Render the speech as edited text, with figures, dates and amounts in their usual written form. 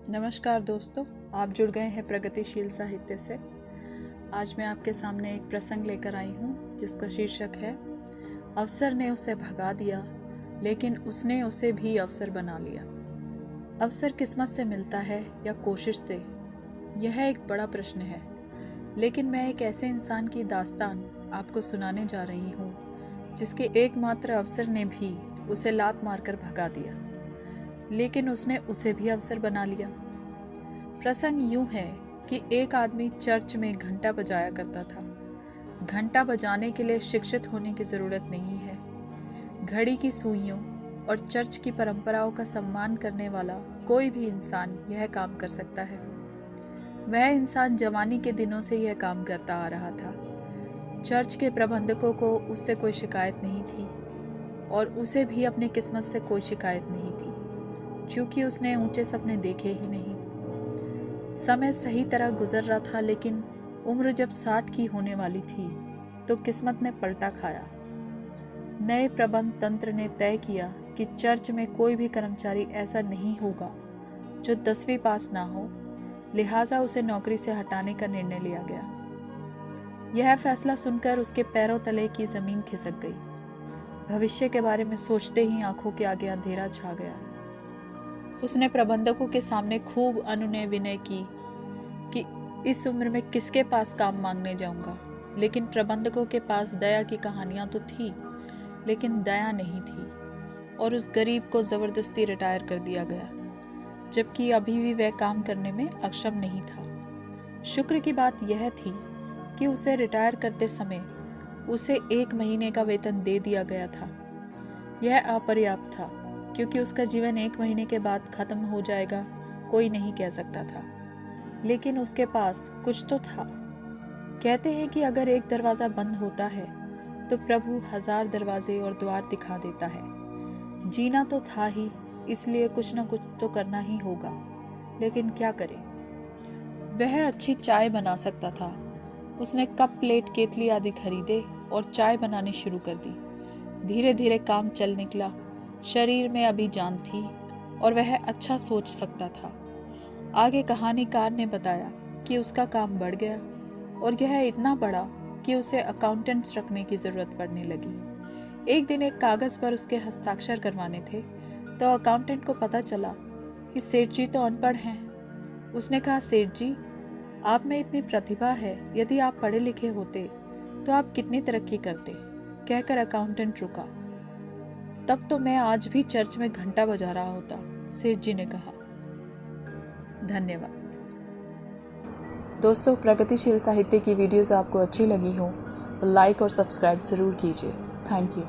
नमस्कार दोस्तों, आप जुड़ गए हैं प्रगतिशील साहित्य से। आज मैं आपके सामने एक प्रसंग लेकर आई हूँ जिसका शीर्षक है अवसर ने उसे भगा दिया लेकिन उसने उसे भी अवसर बना लिया। अवसर किस्मत से मिलता है या कोशिश से, यह एक बड़ा प्रश्न है। लेकिन मैं एक ऐसे इंसान की दास्तान आपको सुनाने जा रही हूँ जिसके एकमात्र अवसर ने भी उसे लात मारकर भगा दिया, लेकिन उसने उसे भी अवसर बना लिया। प्रसंग यूं है कि एक आदमी चर्च में घंटा बजाया करता था। घंटा बजाने के लिए शिक्षित होने की ज़रूरत नहीं है। घड़ी की सुइयों और चर्च की परंपराओं का सम्मान करने वाला कोई भी इंसान यह काम कर सकता है। वह इंसान जवानी के दिनों से यह काम करता आ रहा था। चर्च के प्रबंधकों को उससे कोई शिकायत नहीं थी और उसे भी अपनी किस्मत से कोई शिकायत नहीं थी, क्योंकि उसने ऊंचे सपने देखे ही नहीं। समय सही तरह गुजर रहा था, लेकिन उम्र जब 60 की होने वाली थी तो किस्मत ने पलटा खाया। नए प्रबंध तंत्र ने तय किया कि चर्च में कोई भी कर्मचारी ऐसा नहीं होगा जो 10वीं पास ना हो, लिहाजा उसे नौकरी से हटाने का निर्णय लिया गया। यह फैसला सुनकर उसके पैरों तले की जमीन खिसक गई। भविष्य के बारे में सोचते ही आंखों के आगे अंधेरा छा गया। उसने प्रबंधकों के सामने खूब अनुनय विनय की कि इस उम्र में किसके पास काम मांगने जाऊंगा। लेकिन प्रबंधकों के पास दया की कहानियां तो थी, लेकिन दया नहीं थी, और उस गरीब को जबरदस्ती रिटायर कर दिया गया, जबकि अभी भी वह काम करने में अक्षम नहीं था। शुक्र की बात यह थी कि उसे रिटायर करते समय उसे 1 महीने का वेतन दे दिया गया था। यह अपर्याप्त था, क्योंकि उसका जीवन 1 महीने के बाद खत्म हो जाएगा कोई नहीं कह सकता था, लेकिन उसके पास कुछ तो था। कहते हैं कि अगर एक दरवाज़ा बंद होता है तो प्रभु 1000 दरवाजे और द्वार दिखा देता है। जीना तो था ही, इसलिए कुछ ना कुछ तो करना ही होगा, लेकिन क्या करे। वह अच्छी चाय बना सकता था। उसने कप, प्लेट, केतली आदि खरीदे और चाय बनानी शुरू कर दी। धीरे धीरे काम चल निकला। शरीर में अभी जान थी और वह अच्छा सोच सकता था। आगे कहानीकार ने बताया कि उसका काम बढ़ गया, और यह इतना बढ़ा कि उसे अकाउंटेंट्स रखने की ज़रूरत पड़ने लगी। एक दिन एक कागज़ पर उसके हस्ताक्षर करवाने थे तो अकाउंटेंट को पता चला कि सेठ जी तो अनपढ़ हैं। उसने कहा, सेठ जी, आप में इतनी प्रतिभा है, यदि आप पढ़े लिखे होते तो आप कितनी तरक्की करते। कहकर अकाउंटेंट रुका। तब तो मैं आज भी चर्च में घंटा बजा रहा होता, सेठ जी ने कहा। धन्यवाद। दोस्तों, प्रगतिशील साहित्य की वीडियोस आपको अच्छी लगी हो तो लाइक और सब्सक्राइब जरूर कीजिए। Thank you.